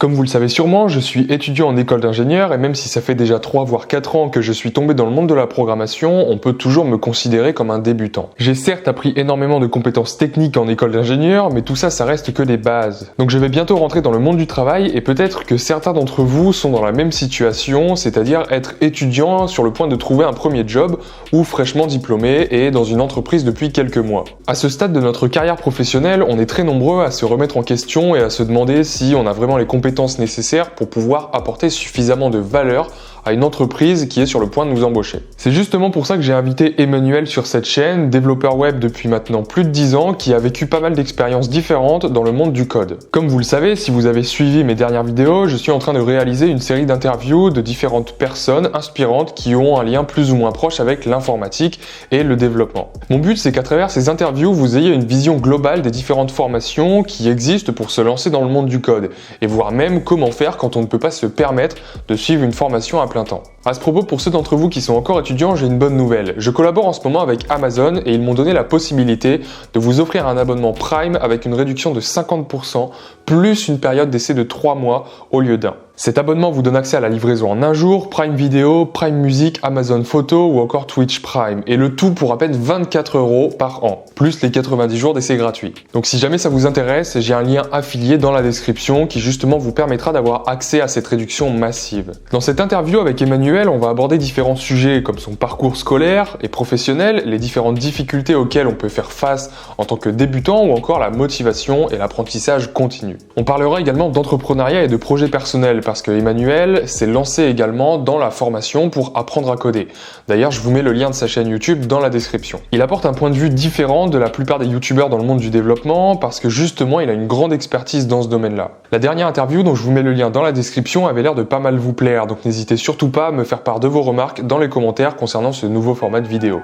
Comme vous le savez sûrement, je suis étudiant en école d'ingénieur et même si ça fait déjà 3 voire 4 ans que je suis tombé dans le monde de la programmation, on peut toujours me considérer comme un débutant. J'ai certes appris énormément de compétences techniques en école d'ingénieur, mais tout ça, ça reste que des bases. Donc je vais bientôt rentrer dans le monde du travail et peut-être que certains d'entre vous sont dans la même situation, c'est-à-dire être étudiant sur le point de trouver un premier job ou fraîchement diplômé et dans une entreprise depuis quelques mois. À ce stade de notre carrière professionnelle, on est très nombreux à se remettre en question et à se demander si on a vraiment les compétences nécessaires pour pouvoir apporter suffisamment de valeur à une entreprise qui est sur le point de nous embaucher. C'est justement pour ça que j'ai invité Emmanuel sur cette chaîne, développeur web depuis maintenant plus de 10 ans, qui a vécu pas mal d'expériences différentes dans le monde du code. Comme vous le savez, si vous avez suivi mes dernières vidéos, je suis en train de réaliser une série d'interviews de différentes personnes inspirantes qui ont un lien plus ou moins proche avec l'informatique et le développement. Mon but, c'est qu'à travers ces interviews, vous ayez une vision globale des différentes formations qui existent pour se lancer dans le monde du code, et voir même comment faire quand on ne peut pas se permettre de suivre une formation à plein temps. À ce propos, pour ceux d'entre vous qui sont encore étudiants, j'ai une bonne nouvelle. Je collabore en ce moment avec Amazon et ils m'ont donné la possibilité de vous offrir un abonnement Prime avec une réduction de 50% plus une période d'essai de 3 mois au lieu d'1. Cet abonnement vous donne accès à la livraison en un jour, Prime Vidéo, Prime Music, Amazon Photo ou encore Twitch Prime. Et le tout pour à peine 24 € par an, plus les 90 jours d'essai gratuit. Donc si jamais ça vous intéresse, j'ai un lien affilié dans la description qui justement vous permettra d'avoir accès à cette réduction massive. Dans cette interview avec Emmanuel, on va aborder différents sujets comme son parcours scolaire et professionnel, les différentes difficultés auxquelles on peut faire face en tant que débutant ou encore la motivation et l'apprentissage continu. On parlera également d'entrepreneuriat et de projets personnels parce que Emmanuel s'est lancé également dans la formation pour apprendre à coder. D'ailleurs, je vous mets le lien de sa chaîne YouTube dans la description. Il apporte un point de vue différent de la plupart des youtubeurs dans le monde du développement parce que justement, il a une grande expertise dans ce domaine-là. La dernière interview dont je vous mets le lien dans la description avait l'air de pas mal vous plaire, donc n'hésitez surtout pas à me faire part de vos remarques dans les commentaires concernant ce nouveau format de vidéo.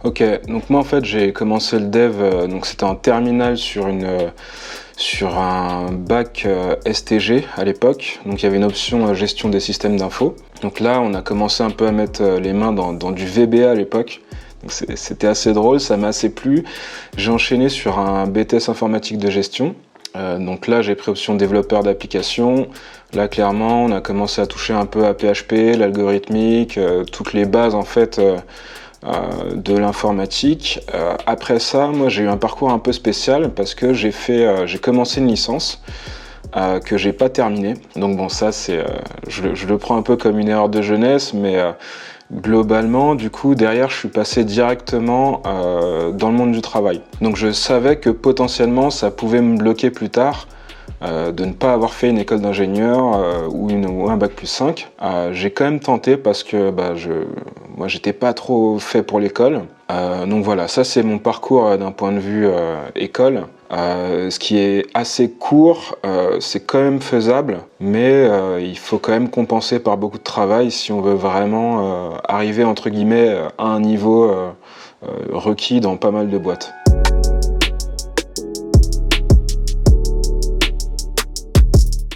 Ok, donc moi en fait j'ai commencé le dev, donc c'était en terminale sur un bac STG à l'époque, donc il y avait une option gestion des systèmes d'info. Donc là on a commencé un peu à mettre les mains dans du VBA à l'époque, c'était assez drôle, ça m'a assez plu. J'ai enchaîné sur un BTS informatique de gestion, donc là j'ai pris option développeur d'application. Là clairement on a commencé à toucher un peu à PHP, l'algorithmique, toutes les bases en fait de l'informatique. Après ça, moi j'ai eu un parcours un peu spécial parce que j'ai commencé une licence que j'ai pas terminée. Donc bon, ça c'est, je le prends un peu comme une erreur de jeunesse, mais globalement, du coup, derrière, je suis passé directement dans le monde du travail. Donc je savais que potentiellement, ça pouvait me bloquer plus tard. De ne pas avoir fait une école d'ingénieur ou un bac plus 5. J'ai quand même tenté parce que moi j'étais pas trop fait pour l'école. Donc voilà, ça c'est mon parcours d'un point de vue école. Ce qui est assez court, c'est quand même faisable, mais il faut quand même compenser par beaucoup de travail si on veut vraiment arriver entre guillemets à un niveau requis dans pas mal de boîtes.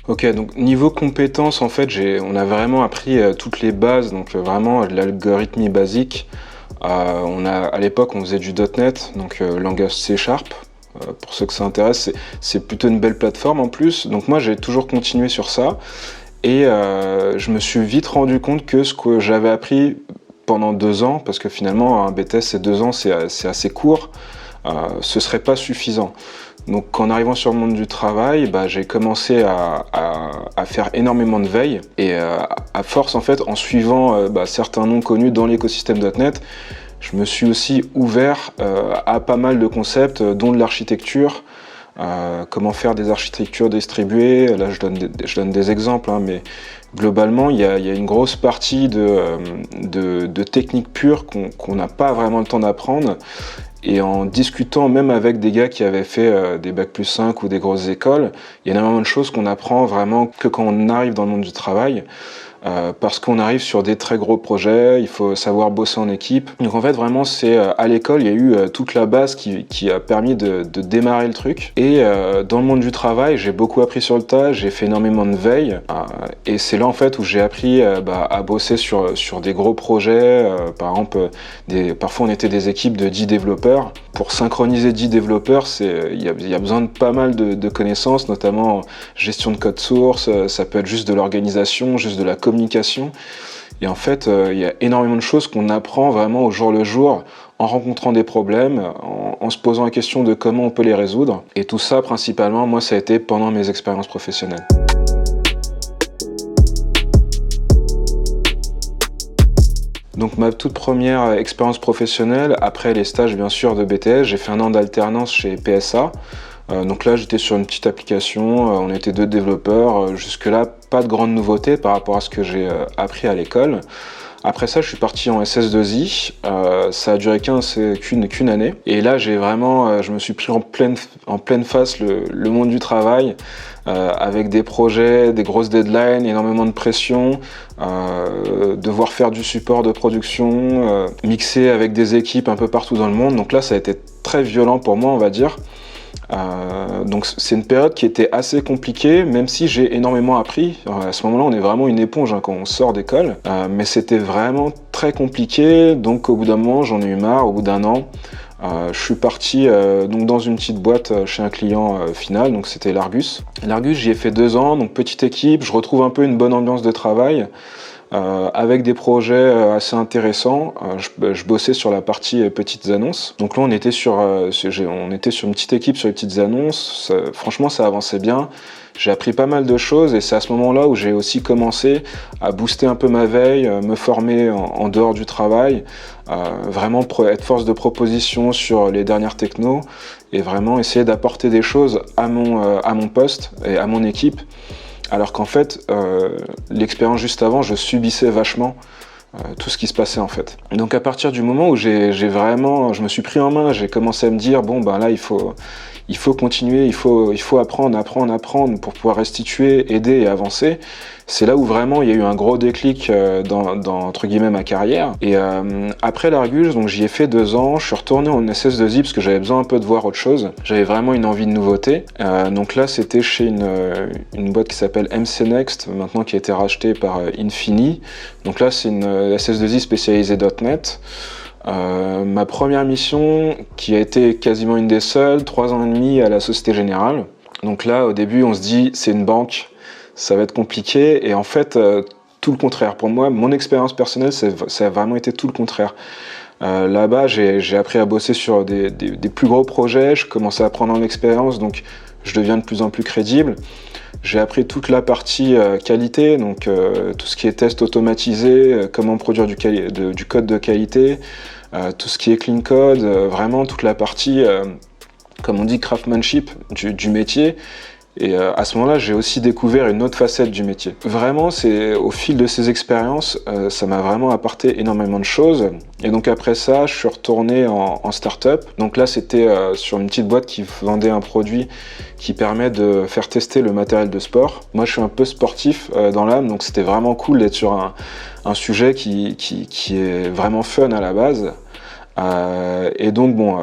Ok, donc niveau compétences, en fait, on a vraiment appris toutes les bases, donc vraiment l'algorithmie basique. À l'époque, on faisait du .NET, donc langage C#. Pour ceux que ça intéresse, c'est plutôt une belle plateforme en plus. Donc moi, j'ai toujours continué sur ça. Et je me suis vite rendu compte que ce que j'avais appris pendant 2 ans, parce que finalement, un BTS, c'est 2 ans, c'est assez court, ce serait pas suffisant. Donc en arrivant sur le monde du travail, j'ai commencé à faire énormément de veille et à force en fait en suivant certains noms connus dans l'écosystème .NET, je me suis aussi ouvert à pas mal de concepts dont de l'architecture, comment faire des architectures distribuées. Là je donne des exemples, mais globalement il y a une grosse partie de techniques pures qu'on n'a pas vraiment le temps d'apprendre. Et en discutant même avec des gars qui avaient fait des bac plus 5 ou des grosses écoles, il y a énormément de choses qu'on apprend vraiment que quand on arrive dans le monde du travail. parce qu'on arrive sur des très gros projets, il faut savoir bosser en équipe. Donc en fait vraiment c'est à l'école il y a eu toute la base qui a permis de démarrer le truc. Et dans le monde du travail j'ai beaucoup appris sur le tas, j'ai fait énormément de veille et c'est là en fait où j'ai appris à bosser sur des gros projets. Par exemple parfois on était des équipes de 10 développeurs. Pour synchroniser 10 développeurs, il y a besoin de pas mal de connaissances, notamment gestion de code source, ça peut être juste de l'organisation, juste de la communication. Et en fait, il y a énormément de choses qu'on apprend vraiment au jour le jour en rencontrant des problèmes, en se posant la question de comment on peut les résoudre. Et tout ça, principalement, moi, ça a été pendant mes expériences professionnelles. Donc ma toute première expérience professionnelle, après les stages bien sûr de BTS, j'ai fait un an d'alternance chez PSA. Donc là j'étais sur une petite application, on était 2 développeurs, jusque-là pas de grande nouveauté par rapport à ce que j'ai appris à l'école. Après ça je suis parti en SS2I, ça a duré qu'une année. Et là je me suis pris en pleine face le monde du travail, avec des projets, des grosses deadlines, énormément de pression, devoir faire du support de production, mixer avec des équipes un peu partout dans le monde. Donc là ça a été très violent pour moi on va dire. Donc c'est une période qui était assez compliquée, même si j'ai énormément appris. À ce moment-là, on est vraiment une éponge quand on sort d'école, mais c'était vraiment très compliqué. Donc au bout d'un moment, j'en ai eu marre. Au bout d'un an, je suis parti donc dans une petite boîte chez un client final, donc c'était l'Argus. L'Argus, j'y ai fait 2 ans, donc petite équipe. Je retrouve un peu une bonne ambiance de travail. Avec des projets assez intéressants. Je bossais sur la partie petites annonces. Donc là, on était sur une petite équipe sur les petites annonces. Franchement, ça avançait bien. J'ai appris pas mal de choses et c'est à ce moment-là où j'ai aussi commencé à booster un peu ma veille, me former en dehors du travail, vraiment être force de proposition sur les dernières technos et vraiment essayer d'apporter des choses à mon poste et à mon équipe. Alors qu'en fait, l'expérience juste avant, je subissais vachement tout ce qui se passait en fait. Et donc à partir du moment où je me suis pris en main, j'ai commencé à me dire bon ben là il faut continuer, il faut apprendre pour pouvoir restituer, aider et avancer. C'est là où vraiment il y a eu un gros déclic dans entre guillemets ma carrière. Et après l'Argus, donc j'y ai fait 2 ans, je suis retourné en SS2I parce que j'avais besoin un peu de voir autre chose. J'avais vraiment une envie de nouveauté. Donc là c'était chez une boîte qui s'appelle MC Next, maintenant qui a été rachetée par Infini. Donc là c'est une SS2I spécialisée .NET. Ma première mission, qui a été quasiment une des seules, 3 ans et demi à la Société Générale. Donc là, au début, on se dit, c'est une banque, ça va être compliqué. Et en fait, tout le contraire. Pour moi, mon expérience personnelle, ça a vraiment été tout le contraire. Là-bas, j'ai appris à bosser sur des plus gros projets. Je commençais à prendre en expérience, donc je deviens de plus en plus crédible. J'ai appris toute la partie qualité, donc tout ce qui est test automatisé, comment produire du code de qualité, tout ce qui est clean code, vraiment toute la partie, comme on dit, craftsmanship du métier. Et à ce moment-là, j'ai aussi découvert une autre facette du métier. Vraiment, c'est au fil de ces expériences, ça m'a vraiment apporté énormément de choses. Et donc après ça, je suis retourné en start-up. Donc là, c'était sur une petite boîte qui vendait un produit qui permet de faire tester le matériel de sport. Moi, je suis un peu sportif dans l'âme, donc c'était vraiment cool d'être sur un sujet qui est vraiment fun à la base. Et donc bon,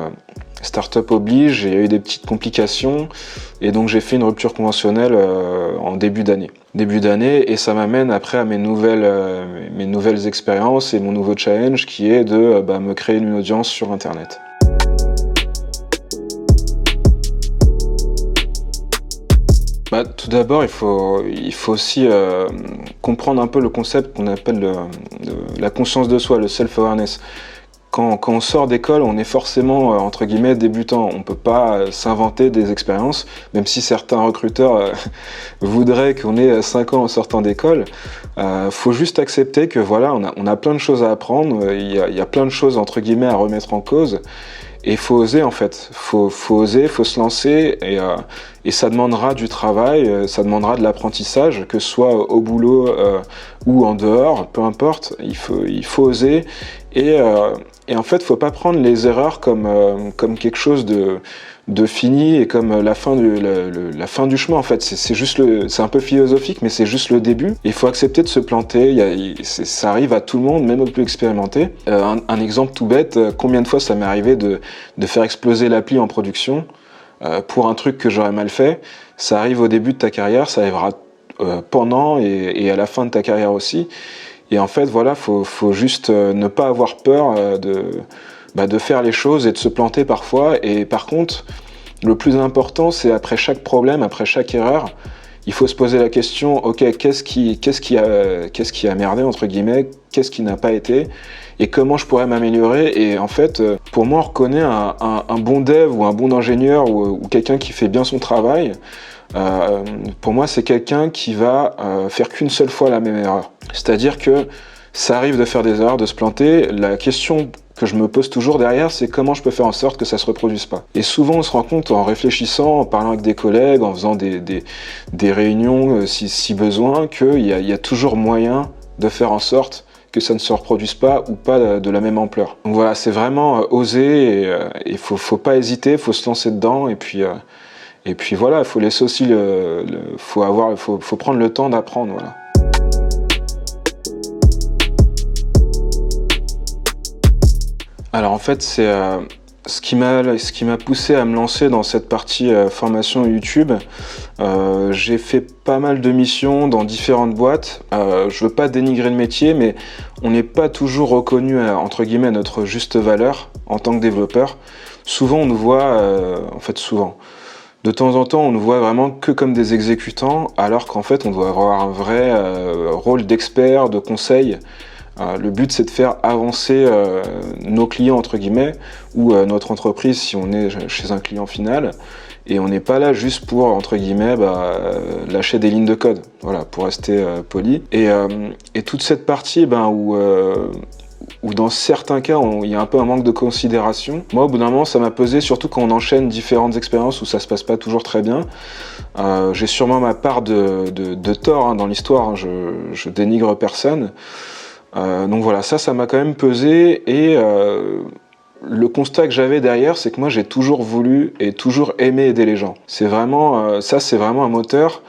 start-up oblige, il y a eu des petites complications et donc j'ai fait une rupture conventionnelle en début d'année. Et ça m'amène après à mes nouvelles expériences et mon nouveau challenge qui est de me créer une audience sur Internet. Tout d'abord, il faut aussi comprendre un peu le concept qu'on appelle la conscience de soi, le self-awareness. Quand on sort d'école, on est forcément, entre guillemets, débutant. On ne peut pas s'inventer des expériences, même si certains recruteurs voudraient qu'on ait 5 ans en sortant d'école. Faut juste accepter que voilà, on a plein de choses à apprendre, il y a plein de choses, entre guillemets, à remettre en cause. Et il faut oser en fait, faut oser, faut se lancer et ça demandera du travail, ça demandera de l'apprentissage, que ce soit au boulot ou en dehors, peu importe, il faut oser Et en fait, faut pas prendre les erreurs comme quelque chose de fini et comme la fin du chemin. En fait, c'est un peu philosophique, mais c'est juste le début. Il faut accepter de se planter. Ça arrive à tout le monde, même aux plus expérimentés. Un exemple tout bête, combien de fois ça m'est arrivé de faire exploser l'appli en production pour un truc que j'aurais mal fait. Ça arrive au début de ta carrière, ça arrivera pendant et à la fin de ta carrière aussi. Et en fait, voilà, faut juste ne pas avoir peur de faire les choses et de se planter parfois. Et par contre, le plus important, c'est après chaque problème, après chaque erreur, il faut se poser la question, ok, qu'est-ce qui a merdé, entre guillemets, qu'est-ce qui n'a pas été, et comment je pourrais m'améliorer. Et en fait, pour moi, on reconnaît un bon dev ou un bon ingénieur ou quelqu'un qui fait bien son travail. Pour moi, c'est quelqu'un qui va faire qu'une seule fois la même erreur. C'est-à-dire que ça arrive de faire des erreurs, de se planter. La question que je me pose toujours derrière, c'est comment je peux faire en sorte que ça se reproduise pas. Et souvent, on se rend compte en réfléchissant, en parlant avec des collègues, en faisant des réunions si besoin, qu'il y a toujours moyen de faire en sorte que ça ne se reproduise pas ou pas de la même ampleur. Donc voilà, c'est vraiment oser et faut pas hésiter, faut se lancer dedans et puis voilà, il faut laisser aussi faut prendre le temps d'apprendre, voilà. Alors en fait, c'est ce qui m'a poussé à me lancer dans cette partie formation YouTube. J'ai fait pas mal de missions dans différentes boîtes. Je veux pas dénigrer le métier, mais on n'est pas toujours reconnu entre guillemets à notre juste valeur en tant que développeur. Souvent, on nous voit, de temps en temps, on nous voit vraiment que comme des exécutants, alors qu'en fait, on doit avoir un vrai rôle d'expert, de conseil. Le but, c'est de faire avancer nos clients, entre guillemets, ou notre entreprise si on est chez un client final. Et on n'est pas là juste pour, entre guillemets, lâcher des lignes de code, voilà, pour rester poli. Et toute cette partie où dans certains cas, il y a un peu un manque de considération. Moi, au bout d'un moment, ça m'a pesé, surtout quand on enchaîne différentes expériences où ça se passe pas toujours très bien. J'ai sûrement ma part de tort dans l'histoire, je dénigre personne. Donc voilà, ça m'a quand même pesé et le constat que j'avais derrière, c'est que moi j'ai toujours voulu et toujours aimé aider les gens. C'est vraiment c'est vraiment un moteur.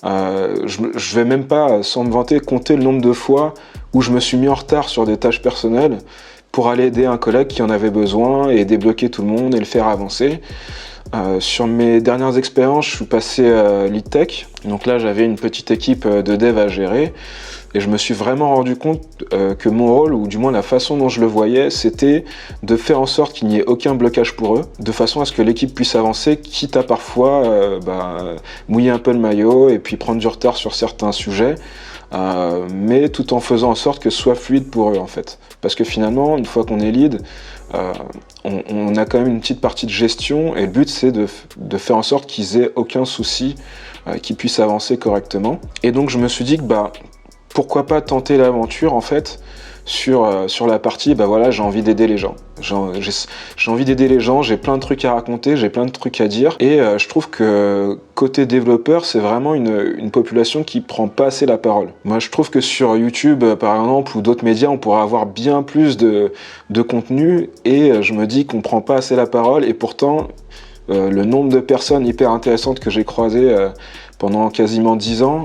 Je vais même pas, sans me vanter, compter le nombre de fois où je me suis mis en retard sur des tâches personnelles pour aller aider un collègue qui en avait besoin et débloquer tout le monde et le faire avancer. Sur mes dernières expériences, je suis passé lead tech. Donc là, j'avais une petite équipe de dev à gérer. Et je me suis vraiment rendu compte que mon rôle, ou du moins la façon dont je le voyais, c'était de faire en sorte qu'il n'y ait aucun blocage pour eux, de façon à ce que l'équipe puisse avancer, quitte à parfois mouiller un peu le maillot et puis prendre du retard sur certains sujets, mais tout en faisant en sorte que ce soit fluide pour eux en fait. Parce que finalement, une fois qu'on est lead, on a quand même une petite partie de gestion et le but c'est de faire en sorte qu'ils aient aucun souci, qu'ils puissent avancer correctement. Et donc je me suis dit que pourquoi pas tenter l'aventure en fait sur la partie j'ai envie d'aider les gens. J'ai envie d'aider les gens, j'ai plein de trucs à raconter, j'ai plein de trucs à dire et je trouve que côté développeur, c'est vraiment une population qui prend pas assez la parole. Moi, je trouve que sur YouTube par exemple ou d'autres médias, on pourrait avoir bien plus de contenu et je me dis qu'on prend pas assez la parole et pourtant le nombre de personnes hyper intéressantes que j'ai croisées pendant quasiment 10 ans,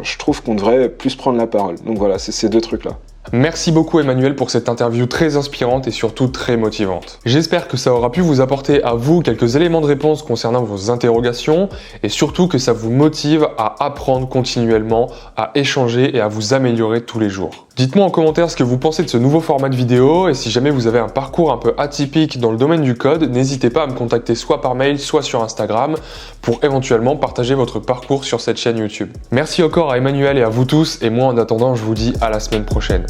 je trouve qu'on devrait plus prendre la parole. Donc voilà, c'est ces deux trucs-là. Merci beaucoup Emmanuel pour cette interview très inspirante et surtout très motivante. J'espère que ça aura pu vous apporter à vous quelques éléments de réponse concernant vos interrogations et surtout que ça vous motive à apprendre continuellement, à échanger et à vous améliorer tous les jours. Dites-moi en commentaire ce que vous pensez de ce nouveau format de vidéo et si jamais vous avez un parcours un peu atypique dans le domaine du code, n'hésitez pas à me contacter soit par mail, soit sur Instagram pour éventuellement partager votre parcours sur cette chaîne YouTube. Merci encore à Emmanuel et à vous tous et moi en attendant je vous dis à la semaine prochaine.